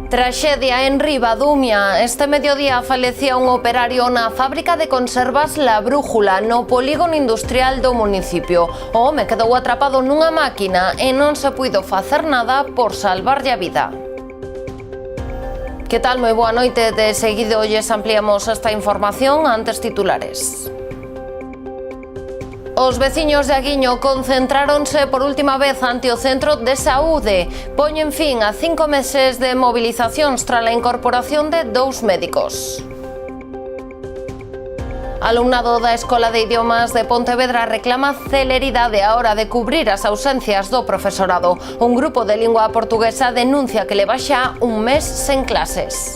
Traxedia en Ribadumia. Este mediodía falecía un operario na fábrica de conservas La Brújula, no polígono industrial do municipio. O home quedou atrapado nunha máquina e non se puido facer nada por salvarlle a vida. Que tal? Moi boa noite. De seguido lles ampliamos esta información. Antes titulares. Os veciños de Aguiño concentráronse por última vez ante o Centro de Saúde. Poñen fin a 5 meses de movilizacións tras a incorporación de 2 médicos. Alumnado da Escola de Idiomas de Pontevedra reclama celeridade á hora de cubrir as ausencias do profesorado. Un grupo de lingua portuguesa denuncia que leva xa un mes sen clases.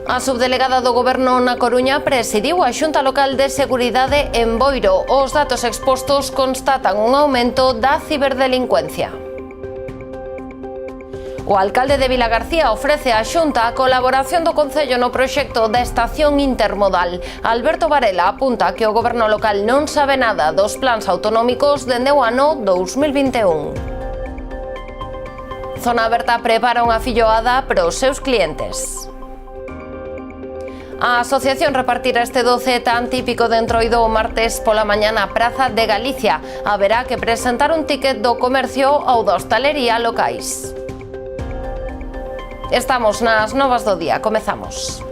A subdelegada do Goberno na Coruña presidiu a Xunta Local de Seguridade en Boiro. Os datos expostos constatan un aumento da ciberdelincuencia. O alcalde de Vilagarcía ofrece á Xunta a colaboración do Concello no proxecto da estación intermodal. Alberto Varela apunta que o Goberno local non sabe nada dos plans autonómicos dende o ano 2021. Zona Aberta prepara unha filloada para os seus clientes. A asociación repartirá este doce tan típico de Entroido o martes pola mañá na Praza de Galicia. Haberá que presentar un ticket do comercio ou da hostalería locais. Estamos nas novas do día. Comezamos.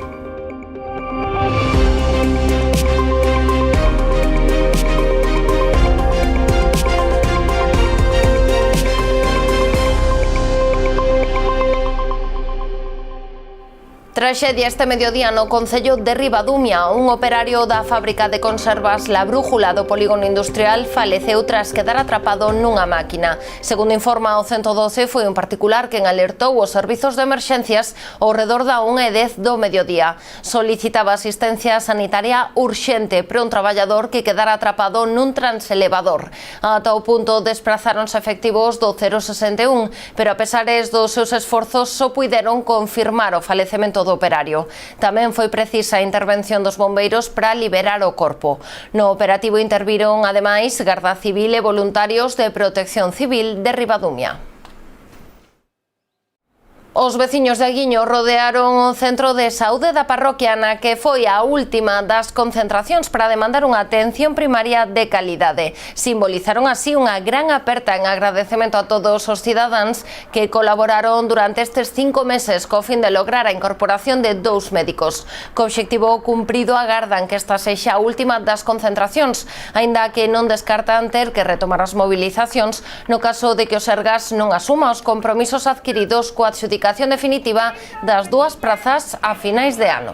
Traxedia este mediodía no Concello de Ribadumia. Un operario da fábrica de conservas La Brújula do polígono industrial faleceu tras quedar atrapado nunha máquina. Segundo informa o 112, foi un particular quen alertou os servizos de emerxencias ao redor da 1:10 do mediodía. Solicitaba asistencia sanitaria urxente para un traballador que quedara atrapado nun transelevador. Ata o punto desprazáronse efectivos do 061, pero a pesares dos seus esforzos só puideron confirmar o falecemento do operario. Tamén foi precisa a intervención dos bombeiros para liberar o corpo. No operativo interviron, ademais, Garda Civil e voluntarios de Protección Civil de Ribadumia. Os veciños de Aguiño rodearon o centro de saúde da parroquia na que foi a última das concentracións para demandar unha atención primaria de calidade. Simbolizaron así unha gran aperta en agradecemento a todos os cidadáns que colaboraron durante estes 5 meses co fin de lograr a incorporación de 2 médicos. Co obxectivo cumprido agardan que esta sexa a última das concentracións, aínda que non descartan ter que retomar as movilizacións no caso de que o Sergas non asuma os compromisos adquiridos coa adxudicación definitiva das 2 prazas a finais de ano.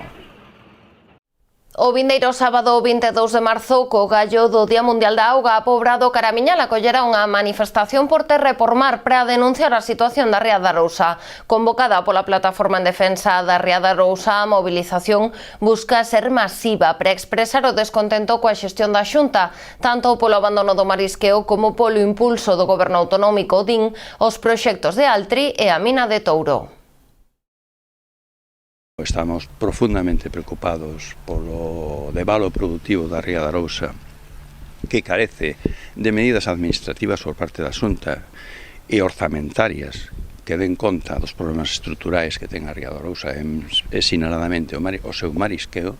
O vindeiro sábado 22 de marzo, co gallo do Día Mundial da Auga, a Pobra do Caramiñal acollera unha manifestación por terra e por mar para denunciar a situación da Ría da Arousa. Convocada pola Plataforma en Defensa da Ría da Arousa, a mobilización busca ser masiva para expresar o descontento coa xestión da Xunta, tanto polo abandono do marisqueo como polo impulso do Goberno autonómico, din, os proxectos de Altri e a mina de Touro. Estamos profundamente preocupados polo debalo produtivo da Ría da Arousa, que carece de medidas administrativas por parte da Xunta e orzamentarias que den conta dos problemas estruturais que ten a Ría da Arousa e sinaladamente o seu marisqueo,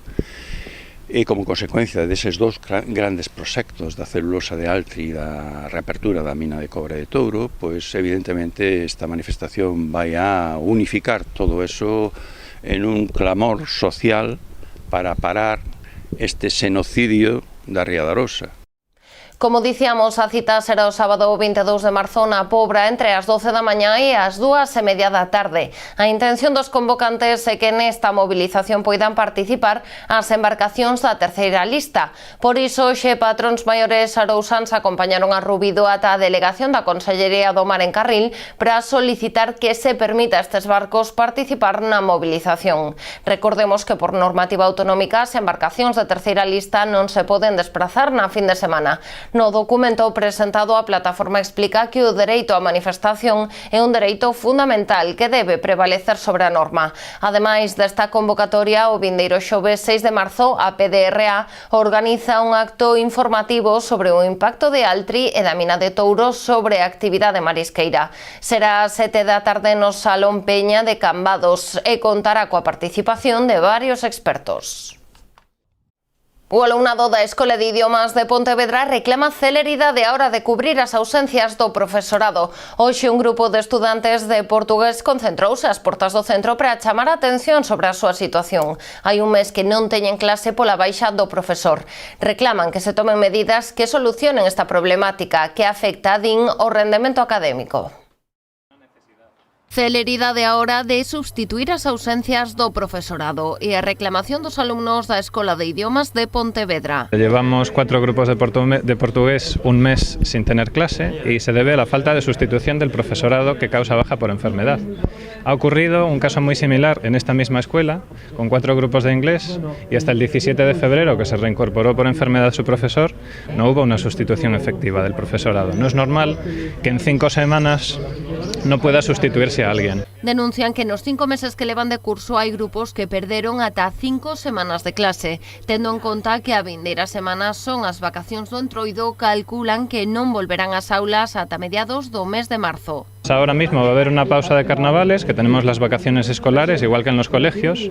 e como consecuencia deses 2 grandes proxectos da celulosa de Altri e da reapertura da mina de cobre de Touro, pois evidentemente esta manifestación vai a unificar todo eso en un clamor social para parar este xenocidio da Ría da Arousa. Como dicíamos, a cita será o sábado 22 de marzo na Pobra entre as 12 da mañá e as 2:30 da tarde. A intención dos convocantes é que nesta movilización poidan participar as embarcacións da terceira lista. Por iso, xe patróns maiores arousáns acompañaron a Rubido ata a delegación da Consellería do Mar en Carril para solicitar que se permita a estes barcos participar na movilización. Recordemos que por normativa autonómica as embarcacións da terceira lista non se poden desprazar na fin de semana. No documento presentado, a plataforma explica que o dereito á manifestación é un dereito fundamental que debe prevalecer sobre a norma. Ademais desta convocatoria, o vindeiro xoves 6 de marzo, a PDRA organiza un acto informativo sobre o impacto de Altri e da mina de Touro sobre a actividade marisqueira. Será ás 7 da tarde no Salón Peña de Cambados e contará coa participación de varios expertos. O alumnado da Escola de Idiomas de Pontevedra reclama celeridade á hora de cubrir as ausencias do profesorado. Hoxe un grupo de estudantes de portugués concentrouse ás portas do centro para chamar a atención sobre a súa situación. Hai un mes que non teñen clase pola baixa do profesor. Reclaman que se tomen medidas que solucionen esta problemática que afecta, din, o rendemento académico. Celeridade á hora de substituir as ausencias do profesorado e a reclamación dos alumnos da Escola de Idiomas de Pontevedra. Llevamos 4 grupos de portugués un mes sin tener clase y se debe a la falta de sustitución del profesorado que causa baja por enfermedad. Ha ocurrido un caso muy similar en esta misma escuela, con 4 grupos de inglés, y hasta el 17 de febrero, que se reincorporó por enfermedad su profesor, no hubo una sustitución efectiva del profesorado. No es normal que en 5 semanas no pueda sustituirse a alguien. Denuncian que nos 5 meses que levan de curso hai grupos que perderon ata 5 semanas de clase. Tendo en conta que a vindeira semana son as vacacións do Entroido, calculan que non volverán ás aulas ata mediados do mes de marzo. Ahora mismo va a haber una pausa de carnavales, que tenemos las vacaciones escolares, igual que en los colegios.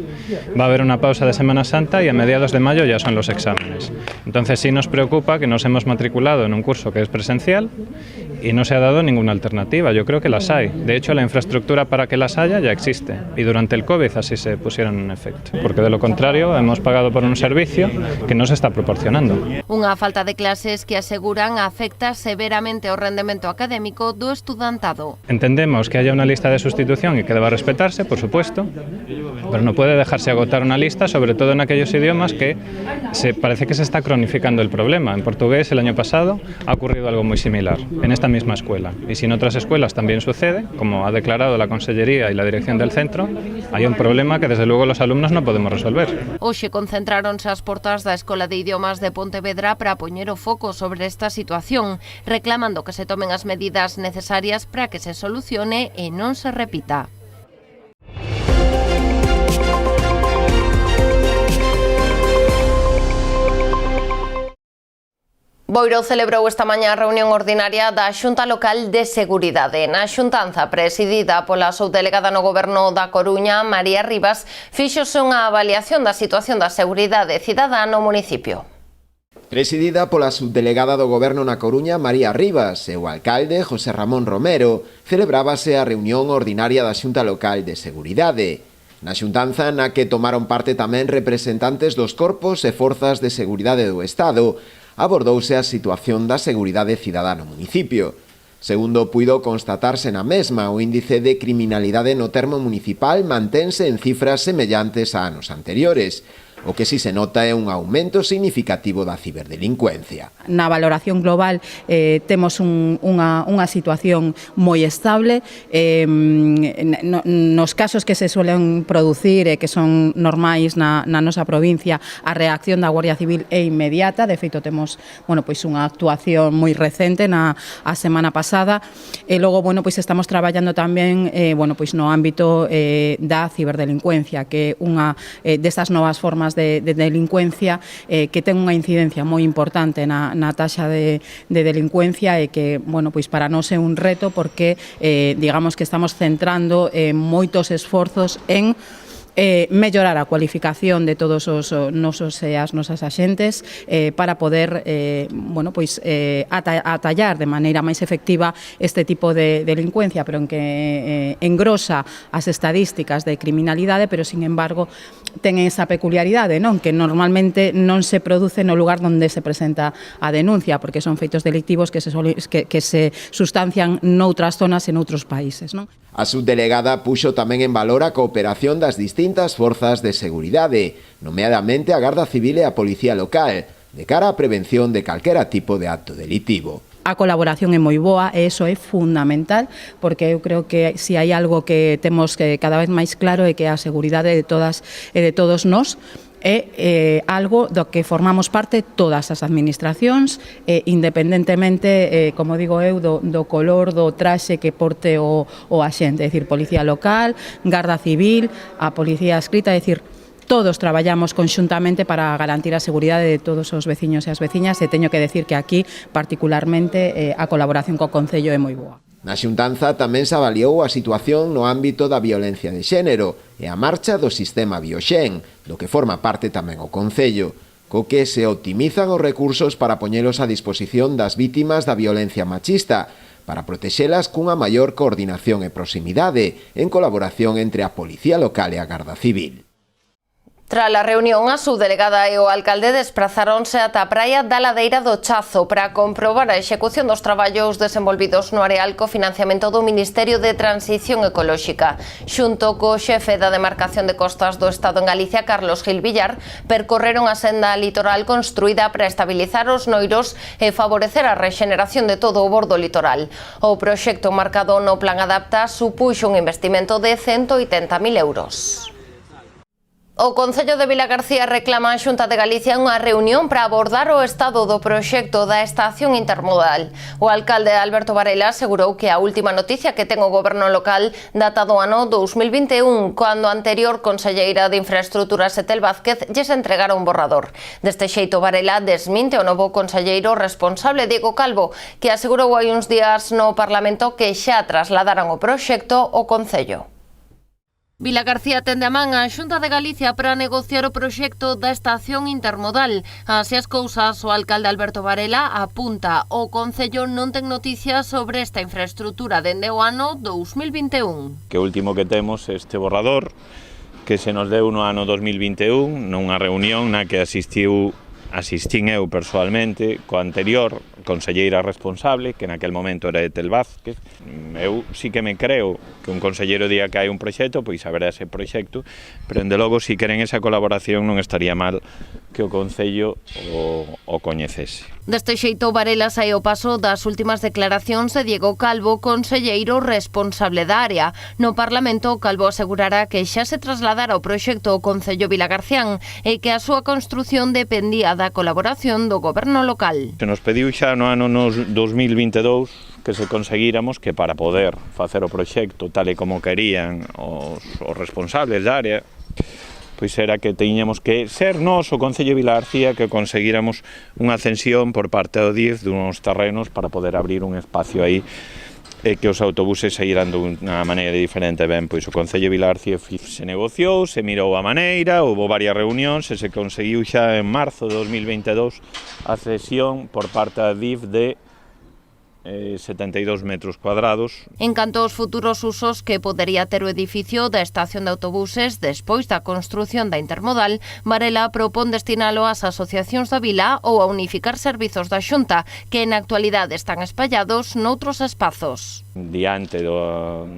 Va a haber una pausa de Semana Santa y a mediados de mayo ya son los exámenes. Entonces sí nos preocupa que nos hemos matriculado en un curso que es presencial y no se ha dado ninguna alternativa. Yo creo que las hay. De hecho, la infraestructura para que las haya ya existe. Y durante el COVID así se pusieron en efecto. Porque de lo contrario hemos pagado por un servicio que no se está proporcionando. Unha falta de clases que aseguran afecta severamente o rendemento académico do estudantado. Entendemos que haya una lista de sustitución y que deba respetarse, por supuesto, pero no puede dejarse agotar una lista, sobre todo en aquellos idiomas que parece que se está cronificando el problema. En portugués el año pasado ha ocurrido algo muy similar, en esta misma escuela. Y si en otras escuelas también sucede, como ha declarado la Consellería y la dirección del centro, hay un problema que desde luego los alumnos no podemos resolver. Hoxe concentráronse as portas da Escola de Idiomas de Pontevedra para poñer o foco sobre esta situación, reclamando que se tomen as medidas necesarias para que se solucione e non se repita. Boiro celebrou esta mañá a reunión ordinaria da Xunta Local de Seguridade. Na xuntanza, presidida pola subdelegada no Goberno da Coruña, María Rivas, fíxose unha avaliación da situación da seguridade cidadá no municipio. Presidida pola subdelegada do Goberno na Coruña, María Rivas, e o alcalde, José Ramón Romero, celebrábase a reunión ordinaria da Xunta Local de Seguridade. Na xuntanza na que tomaron parte tamén representantes dos corpos e forzas de seguridade do Estado, abordouse a situación da seguridade cidadá no municipio. Segundo puido constatarse na mesma, o índice de criminalidade no termo municipal mantense en cifras semellantes a anos anteriores. O que si se nota é un aumento significativo da ciberdelincuencia. Na valoración global temos unha situación moi estable. Nos casos que se suelen producir e que son normais na nosa provincia, a reacción da Guardia Civil é inmediata. De feito, temos unha actuación moi recente a semana pasada. E logo, estamos traballando tamén no ámbito da ciberdelincuencia, que é unha destas novas formas de delincuencia que ten unha incidencia moi importante na taxa de delincuencia e que, para nós é un reto porque digamos que estamos centrando moitos esforzos en mellorar a cualificación de todos os nosos e as nosas axentes para poder atallar de maneira máis efectiva este tipo de delincuencia, pero en que engrosa as estadísticas de criminalidade, pero sin embargo ten esa peculiaridade, non? Que normalmente non se produce no lugar onde se presenta a denuncia, porque son feitos delictivos que se sustancian noutras zonas e noutros países, non? A subdelegada puxo tamén en valor a cooperación das distintas forzas de seguridade, nomeadamente a Garda Civil e a Policía Local, de cara á prevención de calquera tipo de acto delitivo. A colaboración é moi boa e iso é fundamental, porque eu creo que se hai algo que temos que cada vez máis claro é que a seguridade de todas e de todos nós é algo do que formamos parte todas as administracións, independentemente, como digo eu, do color do traxe que porte o axente, é dicir, Policía Local, Garda Civil, a Policía Adscrita, é dicir, todos traballamos conxuntamente para garantir a seguridade de todos os veciños e as veciñas, e teño que decir que aquí, particularmente, a colaboración co Concello é moi boa. Na xuntanza tamén se avaliou a situación no ámbito da violencia de xénero e a marcha do sistema Bioxen, do que forma parte tamén o Concello, co que se optimizan os recursos para poñelos a disposición das vítimas da violencia machista, para protexelas cunha maior coordinación e proximidade en colaboración entre a Policía Local e a Garda Civil. Tras a reunión, a subdelegada e o alcalde desprazáronse ata a praia da Ladeira do Chazo para comprobar a execución dos traballos desenvolvidos no areal co financiamento do Ministerio de Transición Ecolóxica. Xunto co xefe da demarcación de costas do Estado en Galicia, Carlos Gil Villar, percorreron a senda litoral construída para estabilizar os noiros e favorecer a rexeneración de todo o bordo litoral. O proxecto marcado no Plan Adapta supuxo un investimento de 180.000 euros. O Concello de Vilagarcía reclama a Xunta de Galicia unha reunión para abordar o estado do proxecto da estación intermodal. O alcalde Alberto Varela asegurou que a última noticia que ten o goberno local data do ano 2021, cando a anterior conselleira de Infraestructuras Etel Vázquez lles entregara un borrador. Deste xeito, Varela desminte o novo conselleiro responsable Diego Calvo, que asegurou hai uns días no Parlamento que xa trasladaran o proxecto ao Concello. Vilagarcía tende a man a Xunta de Galicia para negociar o proxecto da estación intermodal. Así as cousas, o alcalde Alberto Varela apunta o Concello non ten noticias sobre esta infraestructura dende o ano 2021. Que o último que temos é este borrador que se nos deu no ano 2021 nunha reunión na que asistín eu persoalmente coa anterior conselleira responsable, que naquel momento era Etel Vázquez. Eu sí que me creo que un conselleiro diga que hai un proxecto, pois haberá ese proxecto, pero dende logo, se queren esa colaboración, non estaría mal que o Concello o coñecese. Deste xeito, Varela sae o paso das últimas declaracións de Diego Calvo, conselleiro responsable da área. No Parlamento, Calvo asegurará que xa se trasladara o proxecto ao Concello Vilagarcián e que a súa construción dependía da colaboración do goberno local. Se nos pediu xa no ano 2022 que se conseguíramos que para poder facer o proxecto tal e como querían os responsables da área, pois era que teñamos que ser nós, o Concello de Vilagarcía, que conseguíramos unha ascensión por parte do DIF duns terrenos para poder abrir un espacio aí e que os autobuses saíran dunha maneira diferente. Ben, pois o Concello de Vilagarcía se negociou, se mirou a maneira, houve varias reunións e se conseguiu xa en marzo de 2022 a cesión por parte da DIF de 72 metros cuadrados. En canto aos futuros usos que podería ter o edificio da estación de autobuses despois da construción da intermodal, Varela propón destinalo ás asociacións da vila ou a unificar servizos da Xunta, que na actualidade están espallados noutros espazos. Diante da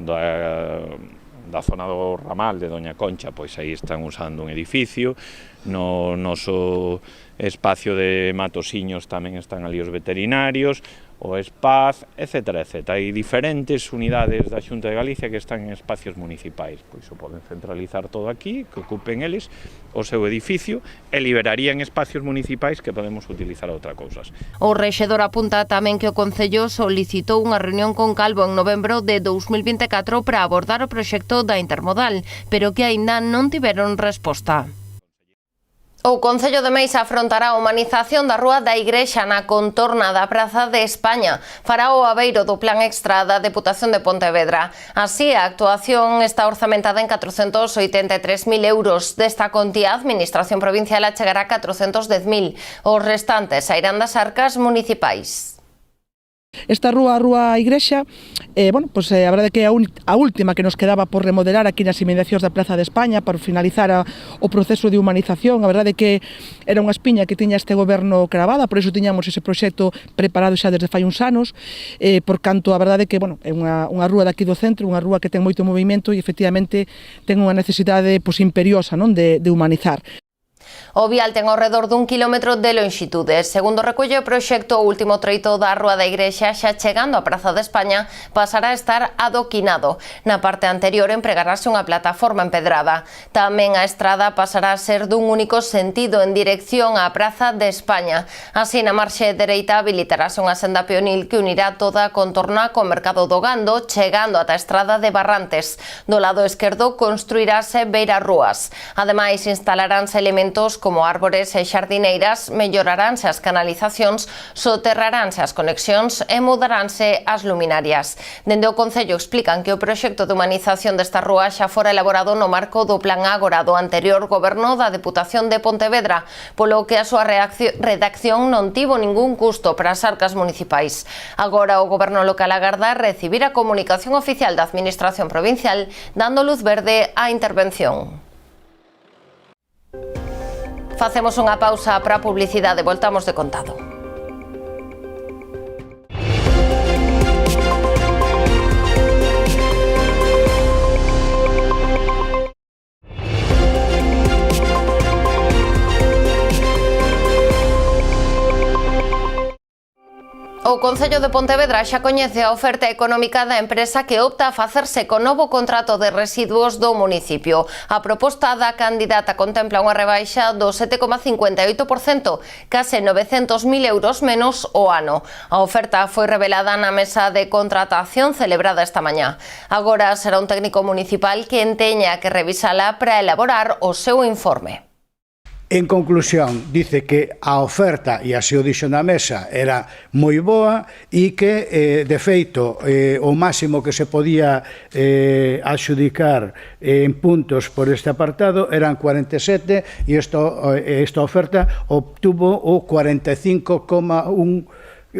zona do ramal de Doña Concha, pois aí están usando un edificio. No noso espacio de Matosiños tamén están ali os veterinarios, o Espaz, etc. Hai diferentes unidades da Xunta de Galicia que están en espacios municipais, pois o poden centralizar todo aquí, que ocupen eles o seu edificio e liberarían espacios municipais que podemos utilizar a outras cousas. O rexedor apunta tamén que o Concello solicitou unha reunión con Calvo en novembro de 2024 para abordar o proxecto da intermodal, pero que aínda non tiveron resposta. O Concello de Meis afrontará a humanización da Rúa da Igrexa na contorna da Praza de España. Fará o abeiro do Plan Extra da Deputación de Pontevedra. Así, a actuación está orzamentada en 483.000 euros. Desta contía, a Administración Provincial achegará 410.000. Os restantes sairán das arcas municipais. Esta rúa, a Rúa Igrexa, a verdade que é a última que nos quedaba por remodelar aquí nas inmediacións da Praza de España para finalizar o proceso de humanización. A verdade que era unha espiña que tiña este goberno cravada, por iso tiñamos ese proxecto preparado xa desde fai uns anos, por canto a verdade que é unha rúa daqui do centro, unha rúa que ten moito movimento e efectivamente ten unha necesidade imperiosa de humanizar. O vial ten ao redor dun quilómetro de lonxitude. Segundo recolle o proxecto, o último treito da Rúa da Igrexa, xa chegando á Praza de España, pasará a estar adoquinado. Na parte anterior empregarase unha plataforma empedrada. Tamén a estrada pasará a ser dun único sentido en dirección á Praza de España. Así, na marxe dereita habilitarase unha senda peonil que unirá toda a contorna co Mercado do Gando, chegando ata a estrada de Barrantes. Do lado esquerdo construirase beirarrúas. Ademais, instalaránse elementos como árbores e xardineiras, melloraránse as canalizacións, soterraránse as conexións e mudaránse as luminarias. Dende o Concello explican que o proxecto de humanización desta rúa xa fora elaborado no marco do Plan Ágora do anterior goberno da Deputación de Pontevedra, polo que a súa redacción non tivo ningún custo para as arcas municipais. Agora o goberno local agarda recibir a comunicación oficial da Administración provincial, dando luz verde á intervención. Facemos unha pausa para a publicidade, voltamos de contado. O Concello de Pontevedra xa coñece a oferta económica da empresa que opta a facerse co novo contrato de residuos do municipio. A proposta da candidata contempla unha rebaixa do 7,58%, case 900.000 euros menos o ano. A oferta foi revelada na mesa de contratación celebrada esta mañá. Agora será un técnico municipal quen teña que revisala para elaborar o seu informe. En conclusión, dice que a oferta, e así o dixo na mesa, era moi boa e que, de feito, o máximo que se podía adxudicar en puntos por este apartado eran 47 e esta oferta obtuvo o 45,1%.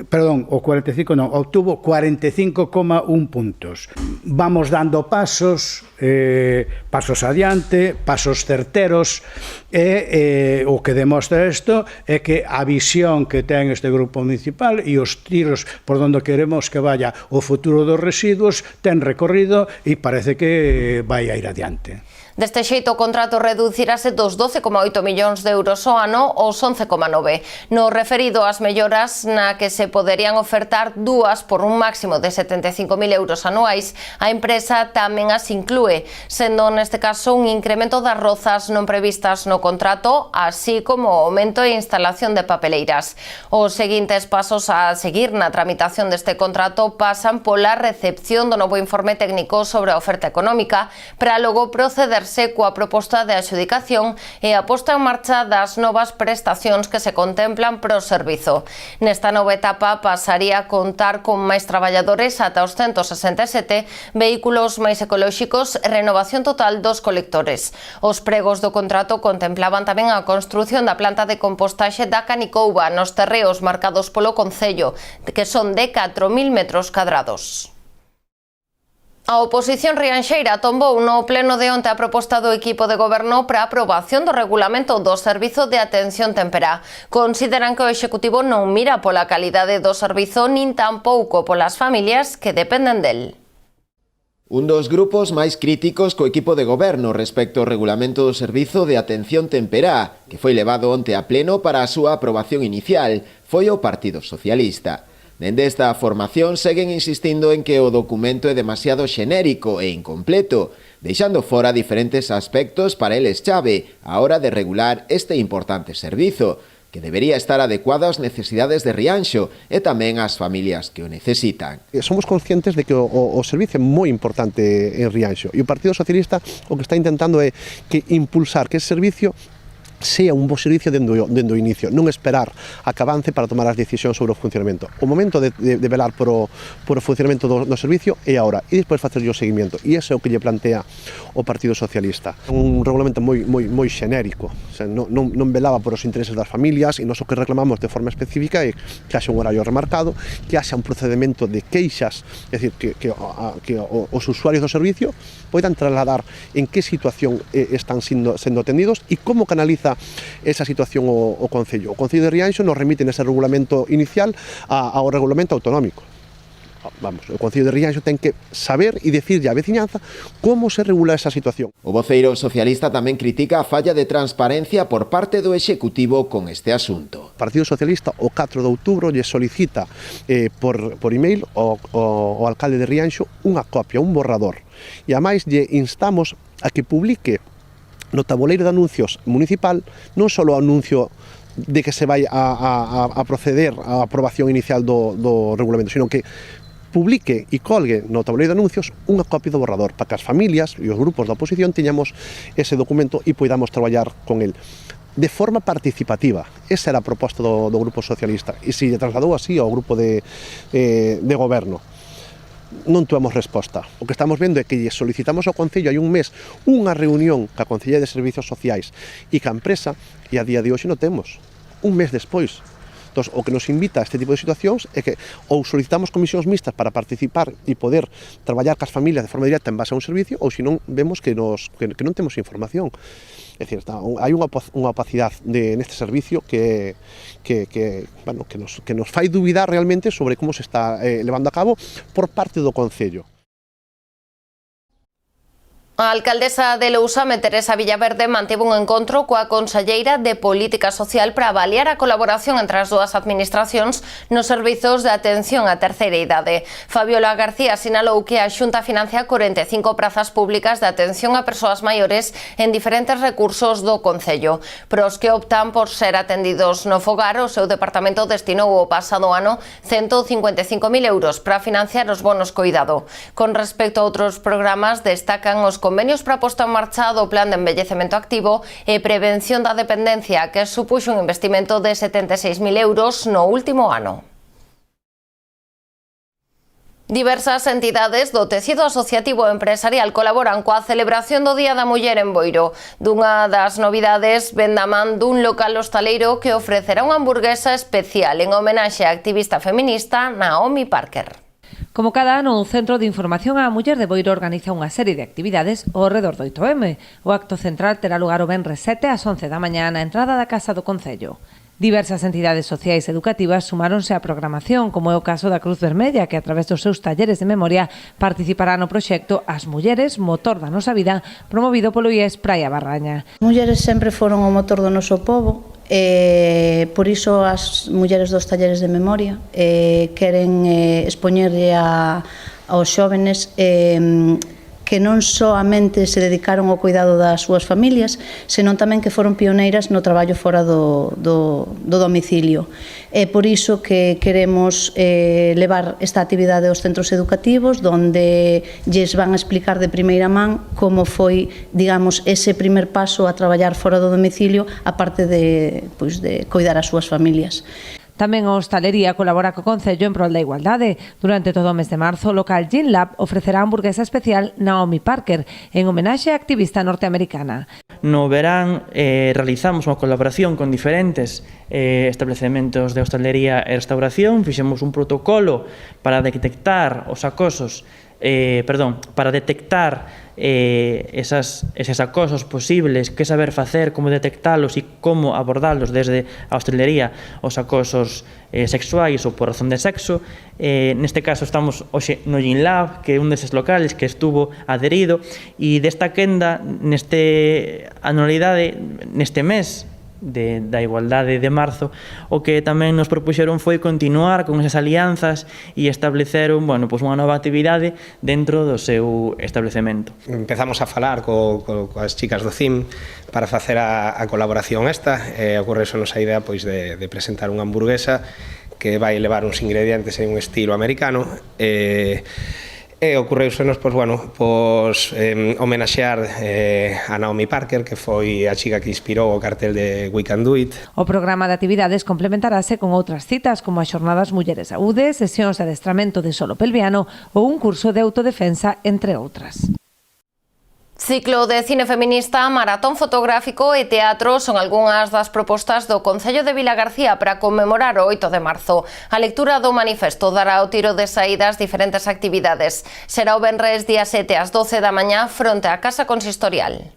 Perdón, obtuvo 45,1 puntos. Vamos dando pasos adiante, pasos certeros, e o que demostra isto é que a visión que ten este grupo municipal e os tiros por onde queremos que vaya o futuro dos residuos ten recorrido e parece que vai a ir adiante. Deste xeito, o contrato reducirase dos 12,8 millóns de euros ao ano aos 11,9. No referido ás melloras na que se poderían ofertar dúas por un máximo de 75.000 euros anuais, a empresa tamén as inclúe, sendo neste caso un incremento das rozas non previstas no contrato, así como o aumento e instalación de papeleiras. Os seguintes pasos a seguir na tramitación deste contrato pasan pola recepción do novo informe técnico sobre a oferta económica, para logo proceder coa proposta de adxudicación e a posta en marcha das novas prestacións que se contemplan pro servizo. Nesta nova etapa pasaría a contar con máis traballadores ata os 167, vehículos máis ecolóxicos e renovación total dos colectores. Os pregos do contrato contemplaban tamén a construción da planta de compostaxe da Canicouba nos terreos marcados polo Concello, que son de 4.000 metros cadrados. A oposición rianxeira tombou no pleno de onte a proposta do equipo de goberno para a aprobación do regulamento do Servizo de Atención Temperá. Consideran que o Executivo non mira pola calidade do servizo nin tampouco polas familias que dependen del. Un dos grupos máis críticos co equipo de goberno respecto ao regulamento do Servizo de Atención Temperá, que foi levado onte a pleno para a súa aprobación inicial, foi o Partido Socialista. Dende esta formación seguen insistindo en que o documento é demasiado xenérico e incompleto, deixando fora diferentes aspectos para eles chave á hora de regular este importante servizo, que debería estar adecuado ás necesidades de Rianxo e tamén ás familias que o necesitan. Somos conscientes de que o servicio é moi importante en Rianxo e o Partido Socialista o que está intentando é que impulsar que ese servicio sea un bo servicio dende o inicio, non esperar a que avance para tomar as decisións sobre o funcionamento. O momento de velar por o funcionamento do servicio é agora, e despois facer o seguimento, e ese é o que lle plantea o Partido Socialista. Un regulamento moi xenérico, o sea, non velaba por os intereses das familias, e nós o que reclamamos de forma específica é que haxa un horario remarcado, que haxa un procedimento de queixas, é dicir, que os usuarios do servicio poidan trasladar en que situación están sendo atendidos e como canaliza esa situación o Concello. O Concello de Rianxo nos remite nese regulamento inicial ao regulamento autonómico. vamos, o Concello de Rianxo ten que saber e decirlle á veciñanza como se regula esa situación. O voceiro socialista tamén critica a falla de transparencia por parte do Executivo con este asunto. O Partido Socialista o 4 de outubro lle solicita por email ao alcalde de Rianxo unha copia, un borrador. E ademais lle instamos a que publique no tabuleiro de anuncios municipal non só o anuncio de que se vai a proceder á aprobación inicial do regulamento, sino que publique e colgue no tabuleiro de anuncios unha copia do borrador para que as familias e os grupos da oposición teñamos ese documento e poidamos traballar con el de forma participativa. Esa era a proposta do Grupo Socialista e se lle trasladou así ao grupo de goberno. Non tuvemos resposta. O que estamos vendo é que solicitamos ao Concello hai un mes unha reunión ca Concellería de Servicios Sociais e ca empresa e a día de hoxe non temos. Un mes despois. Entón, o que nos invita a este tipo de situacións é que ou solicitamos comisións mixtas para participar e poder traballar cas familias de forma directa en base a un servicio ou senón vemos que non temos información. É dicir, hai unha opacidade neste servicio que nos fai dubidar realmente sobre como se está levando a cabo por parte do Concello. A alcaldesa de Lousame, Teresa Villaverde, mantivo un encontro coa conselleira de Política Social para avaliar a colaboración entre as dúas administracións nos servizos de atención á terceira idade. Fabiola García sinalou que a Xunta financia 45 prazas públicas de atención a persoas maiores en diferentes recursos do Concello. Para os que optan por ser atendidos no fogar, o seu departamento destinou o pasado ano 155.000 euros para financiar os bonos coidado. Con respecto a outros programas, destacan os convenios para a posta en marcha do Plan de Envellecemento Activo e Prevención da Dependencia, que supuxo un investimento de 76.000 euros no último ano. Diversas entidades do tecido asociativo e empresarial colaboran coa celebración do Día da Muller en Boiro. Dunha das novidades ven da man dun local hostaleiro que ofrecerá unha hamburguesa especial en homenaxe á activista feminista Naomi Parker. Como cada ano, o Centro de Información á Muller de Boiro organiza unha serie de actividades ao redor do 8M. O acto central terá lugar o venres 7 ás 11 da mañá na entrada da Casa do Concello. Diversas entidades sociais e educativas sumáronse á programación, como é o caso da Cruz Vermella, que a través dos seus talleres de memoria participará no proxecto As Mulleres, motor da nosa vida, promovido polo IES Praia Barraña. As mulleres sempre foron o motor do noso pobo, por iso as mulleres dos talleres de memoria queren expoñerlle aos xóvenes que non soamente se dedicaron ao cuidado das súas familias, senón tamén que foron pioneiras no traballo fora do domicilio. É por iso que queremos levar esta actividade aos centros educativos, donde lles van a explicar de primeira man como foi, digamos, ese primer paso a traballar fora do domicilio, aparte de cuidar as súas familias. Tamén a hostalería colabora co Concello en prol da igualdade. Durante todo o mes de marzo, o local Gin Lab ofrecerá a hamburguesa especial Naomi Parker en homenaxe á activista norteamericana. No verán realizamos unha colaboración con diferentes establecementos de hostalería e restauración. Fixemos un protocolo para detectar os acosos, para detectar eses acosos posibles, que saber facer, como detectalos e como abordalos desde a hostelería, os acosos sexuais ou por razón de sexo. Neste caso estamos hoxe no Gin Lab, que é un deses locales que estuvo adherido, e desta quenda, neste anualidade, neste mes da igualdade de marzo, o que tamén nos propuxeron foi continuar con esas alianzas e estableceron, unha nova actividade dentro do seu establecemento. Empezamos a falar coas chicas do CIM para facer a colaboración esta, e ocorreusenos a idea de presentar unha hamburguesa que vai levar uns ingredientes en un estilo americano, e ocorreusenos homenaxear a Naomi Parker, que foi a chica que inspirou o cartel de We Can Do It. O programa de actividades complementarase con outras citas, como as xornadas Mulleres Saúde, sesións de adestramento de solo pelviano ou un curso de autodefensa, entre outras. Ciclo de cine feminista, maratón fotográfico e teatro son algunhas das propostas do Concello de Vilagarcía para conmemorar o 8 de marzo. A lectura do manifesto dará o tiro de saída ás diferentes actividades. Será o venres día 7 ás 12 da mañá fronte á Casa Consistorial.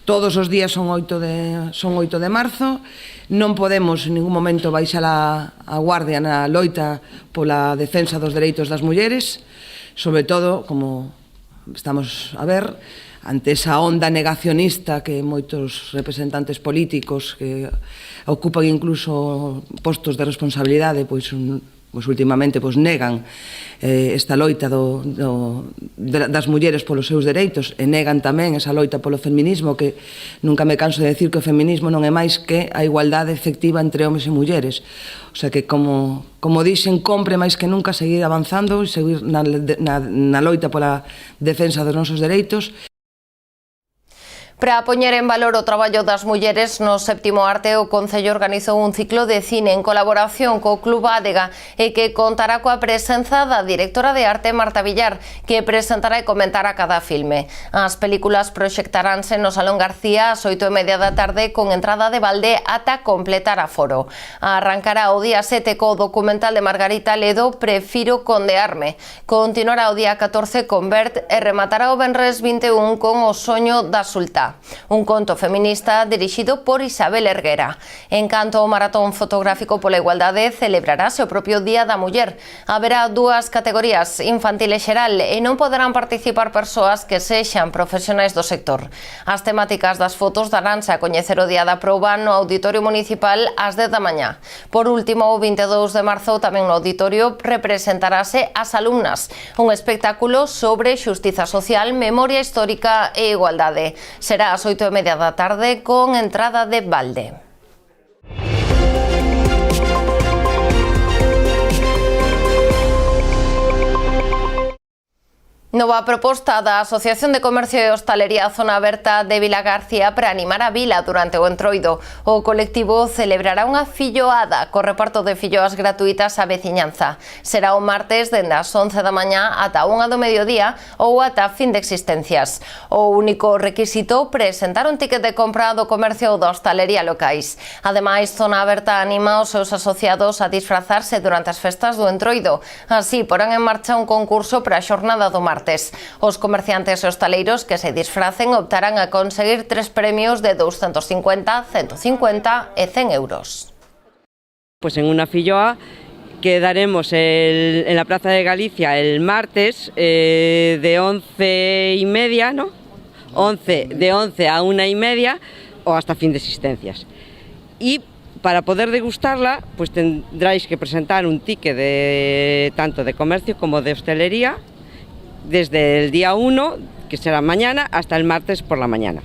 Todos os días son 8 de marzo, non podemos en ningún momento baixar a guardia na loita pola defensa dos dereitos das mulleres, sobre todo, como estamos a ver, ante esa onda negacionista que moitos representantes políticos que ocupan incluso postos de responsabilidade, pois últimamente negan esta loita das mulleres polos seus dereitos e negan tamén esa loita polo feminismo, que nunca me canso de decir que o feminismo non é máis que a igualdade efectiva entre homes e mulleres. O sea que, como dixen, compre máis que nunca seguir avanzando e seguir na loita pola defensa dos nosos dereitos. Para poñer en valor o traballo das mulleres no Séptimo Arte, o Concello organizou un ciclo de cine en colaboración co Club Adega e que contará coa presenza da directora de arte Marta Villar, que presentará e comentará cada filme. As películas proxectaránse no Salón García ás 8:30 da tarde con entrada de balde ata completar aforo. Arrancará o día 7 co documental de Margarita Ledo, Prefiro condearme. Continuará o día 14 con Bert e rematará o venres 21 con O soño da sultá, un conto feminista dirixido por Isabel Erguera. En canto ao maratón fotográfico pola igualdade, celebrarase o propio Día da Muller. Haberá 2 categorías, infantil e xeral, e non poderán participar persoas que sexan profesionais do sector. As temáticas das fotos daránse a coñecer o día da proba no Auditorio Municipal ás 10 da mañá. Por último, o 22 de marzo, tamén no auditorio, representarase as alumnas, un espectáculo sobre xustiza social, memoria histórica e igualdade. Será ás 8:30 da tarde con entrada de balde. Nova proposta da Asociación de Comercio e Hostalería Zona Aberta de Vilagarcía para animar a vila durante o entroido. O colectivo celebrará unha filloada co reparto de filloas gratuitas á veciñanza. Será o martes dende as 11 da mañá ata 1 do mediodía ou ata fin de existencias. O único requisito, presentar un ticket de compra do comercio ou da hostalería locais. Ademais, Zona Aberta anima os seus asociados a disfrazarse durante as festas do entroido. Así, porán en marcha un concurso para a xornada do martes. Os comerciantes e hostaleiros que se disfracen optarán a conseguir 3 premios de 250, 150 e 100 euros. Pues en una filloa que daremos en la Plaza de Galicia el martes de 11:30, ¿no? De 11 a 1:30 o hasta fin de existencias. Y para poder degustarla, pues tendráis que presentar un ticket tanto de comercio como de hostelería desde el día 1, que será mañana, hasta el martes por la mañana.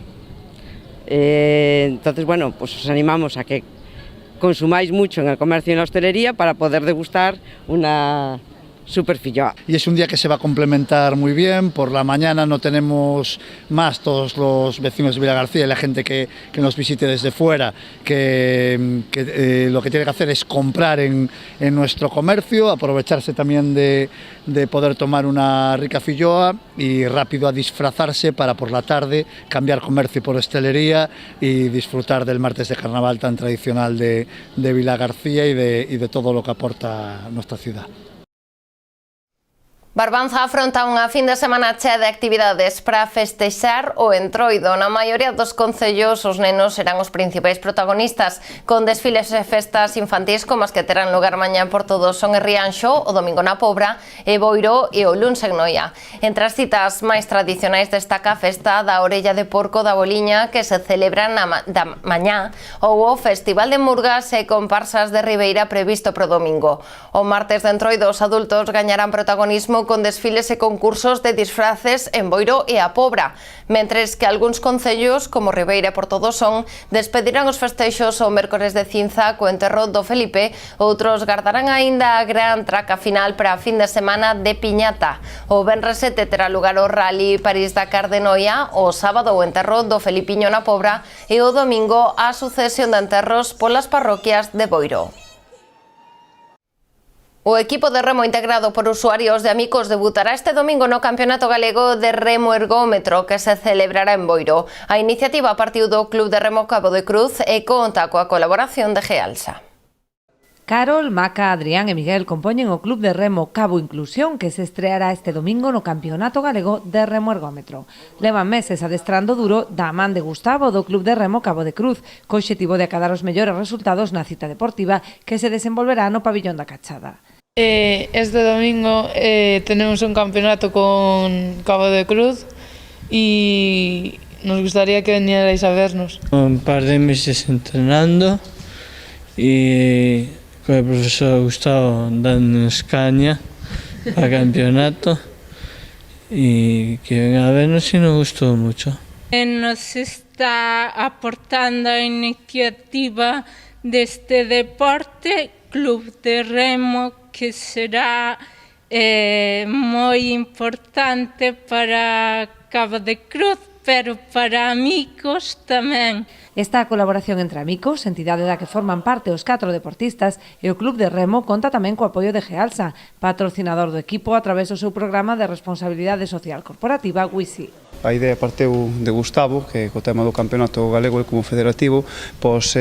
Entonces, bueno, pues os animamos a que consumáis mucho en el comercio y en la hostelería para poder degustar una super filloa. Y es un día que se va a complementar muy bien. Por la mañana no tenemos más todos los vecinos de Vilagarcía y la gente que nos visite desde fuera, que lo que tiene que hacer es comprar en nuestro comercio, aprovecharse también de poder tomar una rica filloa y rápido a disfrazarse para por la tarde cambiar comercio por hostelería y disfrutar del martes de carnaval tan tradicional de Vilagarcía y de todo lo que aporta nuestra ciudad. Barbanza afronta unha fin de semana chea de actividades para festexar o entroido. Na maioría dos concellos os nenos serán os principais protagonistas, con desfiles e festas infantís como as que terán lugar mañá en Portodoson e Rianxo, o domingo na Pobra, e Boiro e o luns en Noia. Entre as citas máis tradicionais destaca a festa da Orella de Porco da Boliña, que se celebra da mañá, ou o Festival de Murgas e comparsas de Ribeira previsto pro domingo. O martes de entroido os adultos gañarán protagonismo con desfiles e concursos de disfraces en Boiro e a Pobra, mentres que algúns concellos, como Ribeira e Portodoson, despedirán os festeixos o mércores de cinza co enterro do Felipe, outros gardarán aínda a gran traca final para a fin de semana de Piñata. O venres 7 terá lugar o Rally París-Dakar de Noia, o sábado o enterro do Felipiño na Pobra e o domingo a sucesión de enterros polas parroquias de Boiro. O equipo de remo integrado por usuarios de Amicos debutará este domingo no Campeonato Galego de Remo Ergómetro que se celebrará en Boiro. A iniciativa partiu do Club de Remo Cabo de Cruz e conta coa colaboración de Gealsa. Carol, Maca, Adrián e Miguel compoñen o Club de Remo Cabo Inclusión que se estreará este domingo no Campeonato Galego de Remo Ergómetro. Levan meses adestrando duro da man de Gustavo do Club de Remo Cabo de Cruz, co obxectivo de acadar os mellores resultados na cita deportiva que se desenvolverá no pabillón da Cachada. Este domingo tenemos un campeonato con Cabo de Cruz y nos gustaría que vinierais a vernos. Un par de meses entrenando y con el profesor Gustavo dándonos caña al campeonato y que venga a vernos y nos gustó mucho. Nos está aportando a iniciativa de este deporte, Club de Remo, que será muy importante para Cabo de Cruz, pero para amigos tamén. Esta colaboración entre amigos, entidade da que forman parte os 4 deportistas, e o Club de Remo conta tamén co apoio de Gealsa, patrocinador do equipo a través do seu programa de responsabilidade social corporativa WISI. A idea parteu de Gustavo, que co tema do campeonato galego e como federativo, pois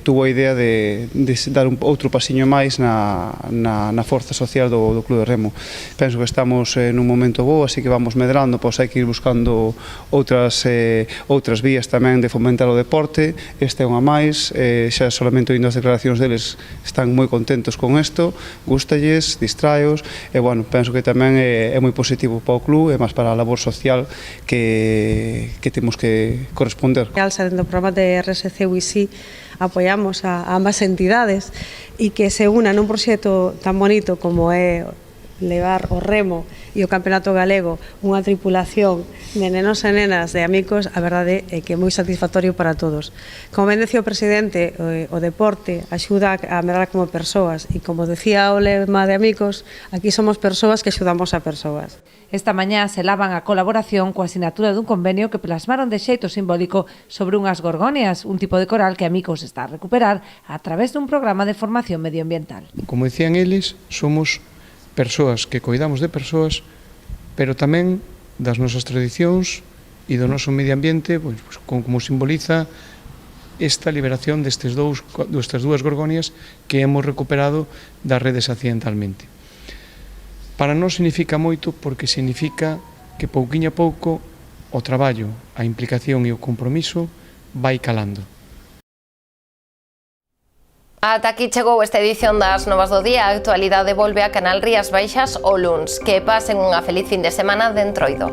tuvo a idea de dar outro pasiño máis na forza social do Club de Remo. Penso que estamos nun momento bo, así que vamos medrando, pois hai que ir buscando outras vías tamén de fomentar o deporte. Este é unha máis, xa solamente oindo as declaracións deles están moi contentos con isto, gustalles, distraos, e bueno, penso que tamén é moi positivo para o club e máis para a labor social que temos que corresponder. Al ser do programa de RSC WISI apoiamos a ambas entidades e que se unan nun proxecto tan bonito como é levar o remo e o campeonato galego unha tripulación de nenos e nenas de amigos, a verdade é que é moi satisfactorio para todos. Como ben decía o presidente, o deporte axuda a medrar como persoas e como decía o lema de amigos, aquí somos persoas que axudamos a persoas. Esta mañá selaban a colaboración coa asinatura dun convenio que plasmaron de xeito simbólico sobre unhas gorgonias, un tipo de coral que Amigos está a recuperar a través dun programa de formación medioambiental. Como decían eles, somos persoas que coidamos de persoas, pero tamén das nosas tradicións e do noso medio ambiente, pois, como simboliza esta liberación destas dúas gorgonias que hemos recuperado das redes accidentalmente. Para nós significa moito porque significa que pouquiño a pouco o traballo, a implicación e o compromiso vai calando. Ata aquí chegou esta edición das Novas do Día. A actualidade volve a Canal Rías Baixas o luns. Que pasen unha feliz fin de semana de Entroido.